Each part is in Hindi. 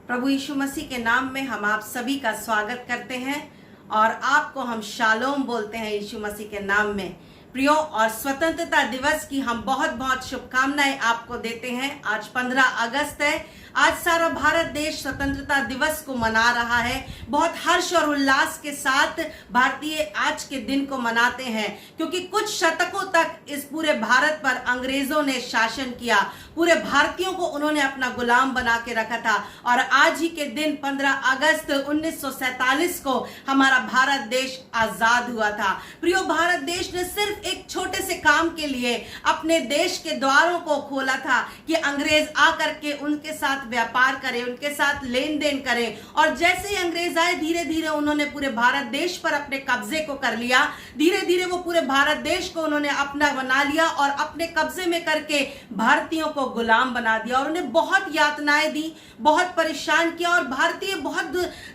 प्रभु यीशु मसीह के नाम में हम आप सभी का स्वागत करते हैं और आपको हम शालोम बोलते हैं यीशु मसीह के नाम में। प्रियो, और स्वतंत्रता दिवस की हम बहुत बहुत शुभकामनाएं आपको देते हैं। आज 15 अगस्त है। आज सारा भारत देश स्वतंत्रता दिवस को मना रहा है। बहुत हर्ष और उल्लास के साथ भारतीय आज के दिन को मनाते हैं, क्योंकि कुछ शतकों तक इस पूरे भारत पर अंग्रेजों ने शासन किया। पूरे भारतीयों को उन्होंने अपना गुलाम बना के रखा था। और आज ही के दिन 15 अगस्त 1947 को हमारा भारत देश आजाद हुआ था। प्रियो, भारत देश ने सिर्फ एक छोटे से काम के लिए अपने देश के द्वारों को खोला था कि अंग्रेज आकर के उनके साथ व्यापार करें, उनके साथ लेन देन करें। और जैसे ही अंग्रेज आए, धीरे धीरे उन्होंने पूरे भारत देश पर अपने कब्जे को कर लिया। धीरे धीरे वो पूरे भारत देश को उन्होंने अपना बना लिया और अपने कब्जे में करके भारतीयों को गुलाम बना दिया और उन्हें बहुत यातनाएं दी, बहुत परेशान किया। और भारतीय बहुत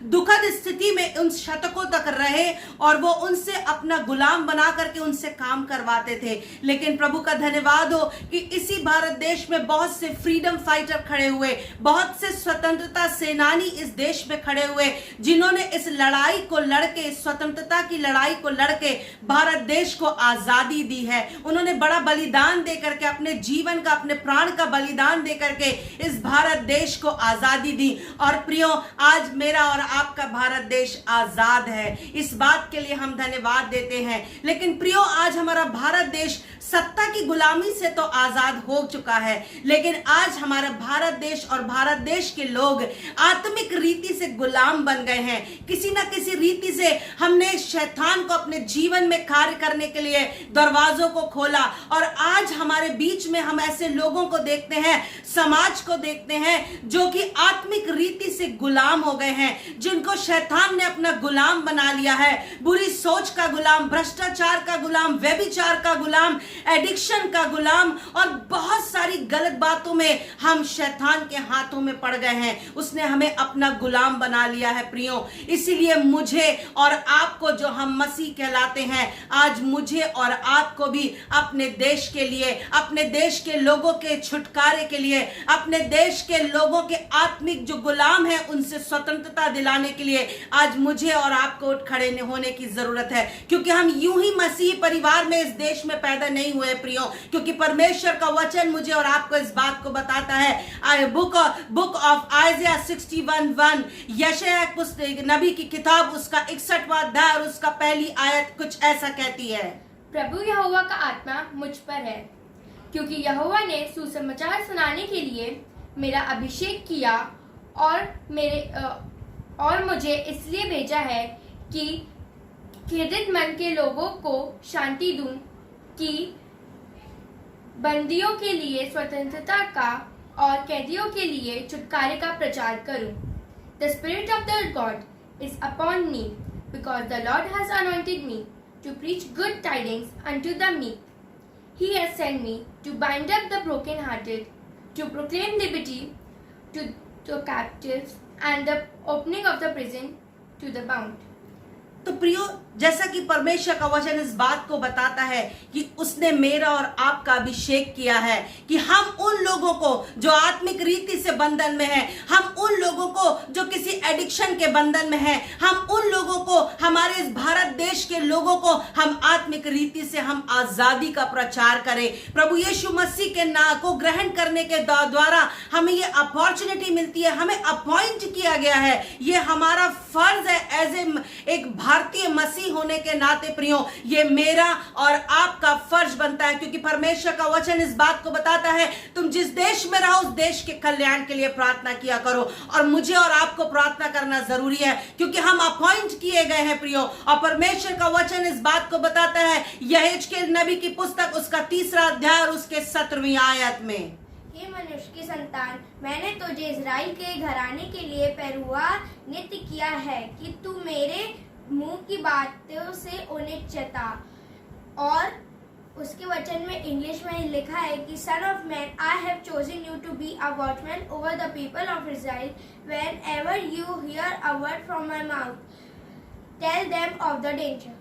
दुखद स्थिति में उन शतकों तक रहे और वो उनसे अपना गुलाम बना करके उनसे काम करवाते थे। लेकिन प्रभु का धन्यवाद हो कि इसी भारत देश में बहुत से फ्रीडम फाइटर खड़े हुए, बहुत से स्वतंत्रता सेनानी इस देश में खड़े हुए, जिन्होंने इस लड़ाई को लड़के, स्वतंत्रता की लड़ाई को लड़के भारत देश को आजादी दी है। उन्होंने बड़ा बलिदान देकर के, अपने जीवन का, अपने प्राण का बलिदान देकर के इस भारत देश को आजादी दी। और प्रियो, आज मेरा और आपका भारत देश आजाद है। इस बात के लिए हम धन्यवाद देते हैं। लेकिन प्रियो, आज हमारा भारत देश सत्ता की गुलामी से तो आजाद हो चुका है, लेकिन आज हमारा भारत देश और भारत देश के लोग आत्मिक रीति से गुलाम बन गए हैं। किसी ना किसी रीति से हमने शैतान को अपने जीवन में कार्य करने के लिए दरवाजों को खोला। और आज हमारे बीच में हम ऐसे लोगों को देखते हैं, समाज को देखते हैं, जो कि आत्मिक रीति से गुलाम हो गए हैं, जिनको शैतान ने अपना गुलाम बना लिया है। बुरी सोच का गुलाम, भ्रष्टाचार का गुलाम, व्यभिचार का गुलाम, एडिक्शन का गुलाम और बहुत सारी गलत बातों में हम शैतान के हाथों में पड़ गए हैं। उसने हमें अपना गुलाम बना लिया है प्रियो। इसीलिए मुझे और आपको, जो हम मसीह कहलाते हैं, आज मुझे और आपको भी अपने देश के लिए, अपने देश के लोगों के छुटकारे के लिए, अपने देश के लोगों के आत्मिक जो गुलाम हैं उनसे स्वतंत्रता दिलाने के लिए आज मुझे और आपको उठ खड़े होने की जरूरत है। क्योंकि हम यूं ही मसीह परिवार में इस देश में पैदा नहीं हुए प्रियो, क्योंकि परमेश्वर का वचन मुझे और आपको इस बात को बताता है। बुक ऑफ आइज़ाया 61:1, यशायाह पुस्तक नबी की किताब, उसका 61वां अध्याय और उसका पहली आयत कुछ ऐसा कहती है। प्रभु यहोवा का आत्मा मुझ पर है, क्योंकि यहोवा ने सुसमाचार सुनाने के लिए मेरा अभिषेक किया और मुझे इसलिए भेजा है कि खेदित मन के लोगों को शांति दूं, कि बंदियों के लिए स्वतंत्रता का और कैदियों के लिए छुटकारे का प्रचार करूं। The Spirit of the God is upon me, because the Lord has anointed me to preach good tidings unto the meek. He has sent me to bind up the brokenhearted, to proclaim liberty to the captives, and the opening of the prison to the bound. तो प्रियो, जैसा कि परमेश्वर का वचन इस बात को बताता है कि उसने मेरा और आपका अभिषेक किया है कि हम उन लोगों को जो आत्मिक रीति से बंधन में हैं, हम उन लोगों को जो किसी एडिक्शन के बंधन में हैं, हम उन लोगों को, हमारे इस भारत देश के लोगों को हम आत्मिक रीति से हम आजादी का प्रचार करें। प्रभु यीशु मसीह के नाम को ग्रहण करने के द्वारा हमें ये अपॉर्चुनिटी मिलती है, हमें अपॉइंट किया गया है। ये हमारा फर्ज है एज एक भारतीय मसीह होने के नाते प्रियो, ये मेरा और आपका फर्ज बनता है। क्योंकि परमेश्वर का वचन इस बात को बताता है, तुम जिस देश में रहो उस देश के कल्याण के लिए प्रार्थना किया करो। और मुझे और आपको प्रार्थना करना जरूरी है, क्योंकि हम अपॉइंट किए गए हैं प्रियो। और परमेश्वर का वचन इस बात को बताता है, यहेजकेल नबी की पुस्तक, उसका 3रा अध्याय और उसके 17वीं आयत में, हे मनुष्य की संतान, मैंने तुझे इजराइल के घराने के लिए पेरुआ नित्य किया है कि तू मेरे मुंह की बातों से उन्हें चेता। और उसके वचन में इंग्लिश में लिखा है कि son of man, I have chosen you to be a watchman over the people of Israel. Whenever you hear a word from my mouth, tell them of the danger.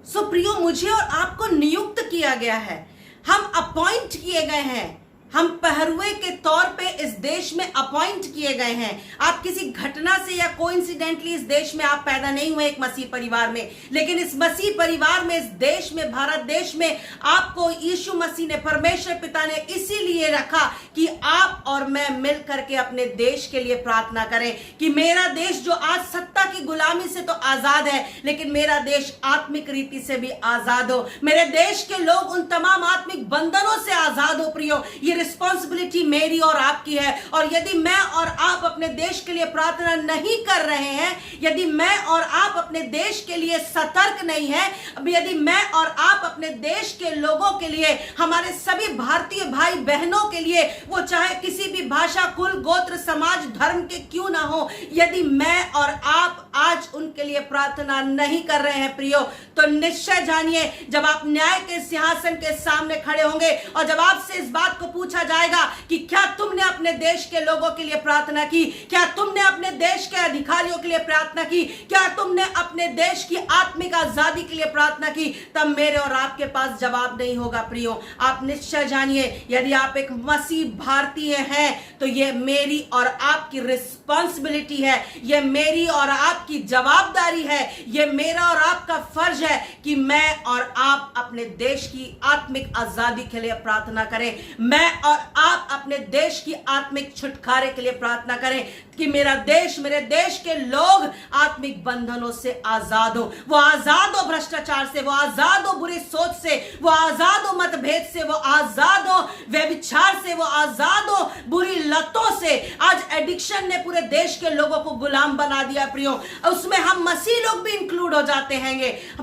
So प्रियो, मुझे और आपको नियुक्त किया गया है, हम अपॉइंट किए गए हैं, हम पहरुए के तौर पे इस देश में अपॉइंट किए गए हैं। आप किसी घटना से या कोइंसिडेंटली इस देश में आप पैदा नहीं हुए एक मसीह परिवार में, लेकिन इस मसीह परिवार में, इस देश में, भारत देश में आपको यीशु मसीह ने, परमेश्वर पिता ने इसीलिए रखा कि आप और मैं मिल करके अपने देश के लिए प्रार्थना करें कि मेरा देश जो आज सत्ता की गुलामी से तो आजाद है, लेकिन मेरा देश आत्मिक रीति से भी आजाद हो, मेरे देश के लोग उन तमाम आत्मिक बंधनों से आजाद हो। प्रियो, ये रिस्पॉन्सिबिलिटी मेरी और आपकी है। और यदि मैं और आप अपने देश के लिए प्रार्थना नहीं कर रहे हैं, यदि मैं और आप अपने देश के लिए सतर्क नहीं है, यदि मैं और आप अपने देश के लोगों के लिए, हमारे सभी भारतीय भाई बहनों के लिए, वो चाहे किसी भी भाषा, कुल, गोत्र, समाज, धर्म के क्यों ना हो, यदि मैं और आप आज उनके लिए प्रार्थना नहीं कर रहे हैं प्रियो, तो निश्चय जानिए जब आप न्याय के सिंहासन के सामने खड़े होंगे और जब आपसे इस बात को पूछा जाएगा कि क्या तुमने अपने देश के लोगों के लिए प्रार्थना की, क्या तुमने अपने देश के अधिकारियों के लिए प्रार्थना की, क्या तुमने अपने देश की आत्मिक आजादी के लिए प्रार्थना की, तब मेरे और आपके पास जवाब नहीं होगा प्रियो। आप निश्चय जानिए यदि आप एक मसीह भारतीय हैं तो ये मेरी और आपकी रिस्पॉन्सिबिलिटी है, ये मेरी और आपकी जवाबदारी है, ये मेरा और आपका फर्ज है कि मैं और आप अपने देश की आत्मिक आजादी के लिए प्रार्थना करें, मैं और आप अपने देश की आत्मिक छुटकारे के लिए प्रार्थना करें कि मेरा देश, मेरे देश के लोग आत्मिक बंधनों से आजाद हो, वो आजाद हो भ्रष्टाचार से, वो आजाद हो बुरी सोच से, वो आजाद हो मतभेद से, वो आजाद हो व्यभिचार से, वो आजाद हो बुरी लतों से। आज एडिक्शन ने पूरे देश के लोगों को गुलाम बना दिया प्रियो, उसमें हम मसीह लोग भी इंक्लूड हो जाते हैं,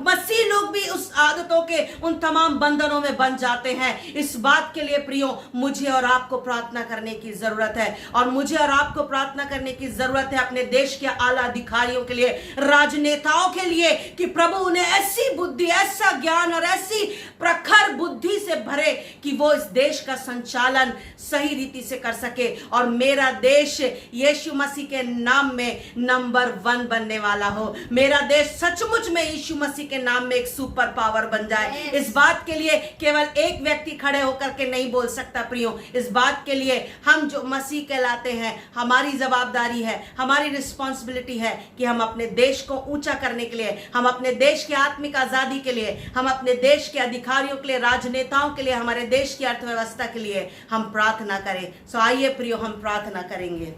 मसीह लोग भी उस आदतों के उन तमाम बंधनों में बन जाते हैं। इस बात के लिए प्रियो मुझे और आपको प्रार्थना करने की जरूरत है, और मुझे और आपको प्रार्थना करने की जरूरत है अपने देश के आला अधिकारियों के लिए, राजनेताओं के लिए, कि प्रभु उन्हें ऐसी बुद्धि, ऐसा ज्ञान और ऐसी प्रखर बुद्धि से भरे कि वो इस देश का संचालन सही रीति से कर सके और मेरा देश यीशु मसीह के नाम में नंबर 1 बनने वाला हो, मेरा देश सचमुच में यीशु मसीह के नाम में एक सुपर पावर बन जाए। इस बात के लिए केवल एक व्यक्ति खड़े होकर के नहीं बोल सकता प्रियो, इस बात के लिए हम जो मसीह कहलाते हैं, हमारी जवाबदारी है, हमारी रिस्पॉन्सिबिलिटी है कि हम अपने देश को ऊंचा करने के लिए, हम अपने देश की आत्मिक आजादी के लिए, हम अपने देश के अधिकारियों के लिए, राजनेताओं के लिए, हमारे देश की अर्थव्यवस्था के लिए हम प्रार्थना करें। सो आइए प्रियो हम प्रार्थना करेंगे।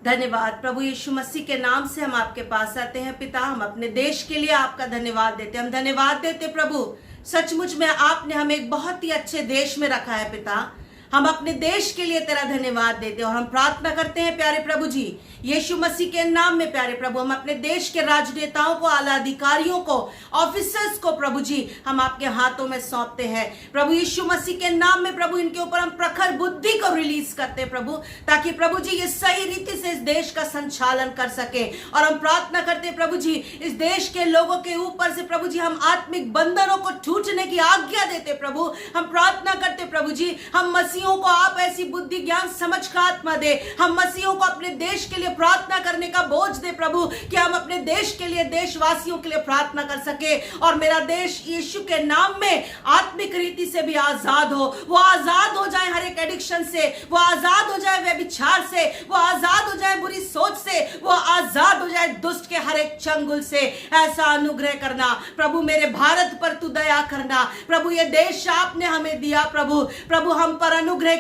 धन्यवाद प्रभु यीशु मसीह के नाम से हम आपके पास आते हैं पिता, हम अपने देश के लिए आपका धन्यवाद देते हैं, हम धन्यवाद देते प्रभु, सचमुच में आपने हमें एक बहुत ही अच्छे देश में रखा है पिता, हम अपने देश के लिए तेरा धन्यवाद देते हैं और हम प्रार्थना करते हैं प्यारे प्रभु जी यीशु मसीह के नाम में प्यारे प्रभु, हम अपने देश के राजनेताओं को, आला अधिकारियों को, ऑफिसर्स को प्रभु जी हम आपके हाथों में सौंपते हैं प्रभु यीशु मसीह के नाम में प्रभु, इनके ऊपर हम प्रखर बुद्धि को रिलीज करते हैं प्रभु, ताकि प्रभु जी ये सही रीति से इस देश का संचालन कर सके। और हम प्रार्थना करते हैं प्रभु जी इस देश के लोगों के ऊपर से प्रभु जी हम आत्मिक बंधनों को टूटने की आज्ञा देते प्रभु, हम प्रार्थना करते प्रभु जी हम मसीहों को आप ऐसी बुद्धि ज्ञान समझ का आत्मा दे, हम मसीहों को अपने देश के लिए प्रार्थना करने का बोझ दे प्रभु, कि हम अपने देश के लिए, देशवासियों के लिए प्रार्थना कर सके और मेरा देश यीशु के नाम में आत्मिक रीति से भी आजाद हो, वो आजाद हो जाए हर एक एडिक्शन से, वो आजाद हो जाए व्यभिचार से, वो आजाद हो जाए बुरी सोच से, वो आजाद हो जाए दुष्ट के हर एक चंगुल से। ऐसा अनुग्रह करना प्रभु, मेरे भारत पर तू दया करना प्रभु, ये देश आपने हमें दिया प्रभु, प्रभु हम पर अनुग्रह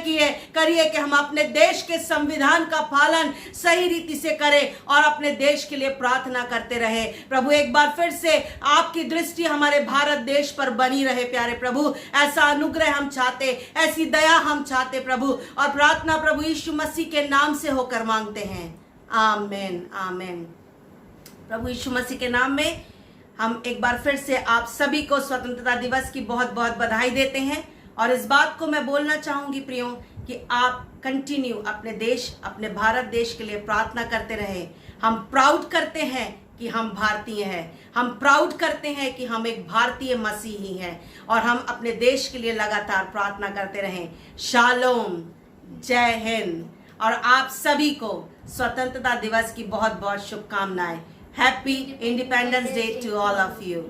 करिए कि हम अपने देश के संविधान का पालन सही रीति से करें और अपने देश के लिए प्रार्थना करते रहे प्रभु। एक बार फिर से आपकी दृष्टि हमारे भारत देश पर बनी रहे प्यारे प्रभु, ऐसा अनुग्रह हम चाहते, ऐसी दया हम चाहते प्रभु, और प्रार्थना प्रभु यीशु मसीह के नाम से होकर मांगते हैं, आमीन आमीन। प्रभु यीशु मसीह के नाम में हम एक बार फिर से आप सभी को स्वतंत्रता दिवस की बहुत बहुत बधाई देते हैं, और इस बात को मैं बोलना चाहूंगी प्रियो कि आप कंटिन्यू अपने देश, अपने भारत देश के लिए प्रार्थना करते रहे। हम प्राउड करते हैं कि हम भारतीय हैं, हम प्राउड करते हैं कि हम एक भारतीय मसीही हैं, और हम अपने देश के लिए लगातार प्रार्थना करते रहें। शालोम, जय हिंद, और आप सभी को स्वतंत्रता दिवस की बहुत बहुत शुभकामनाएं। Happy independence day to all of you.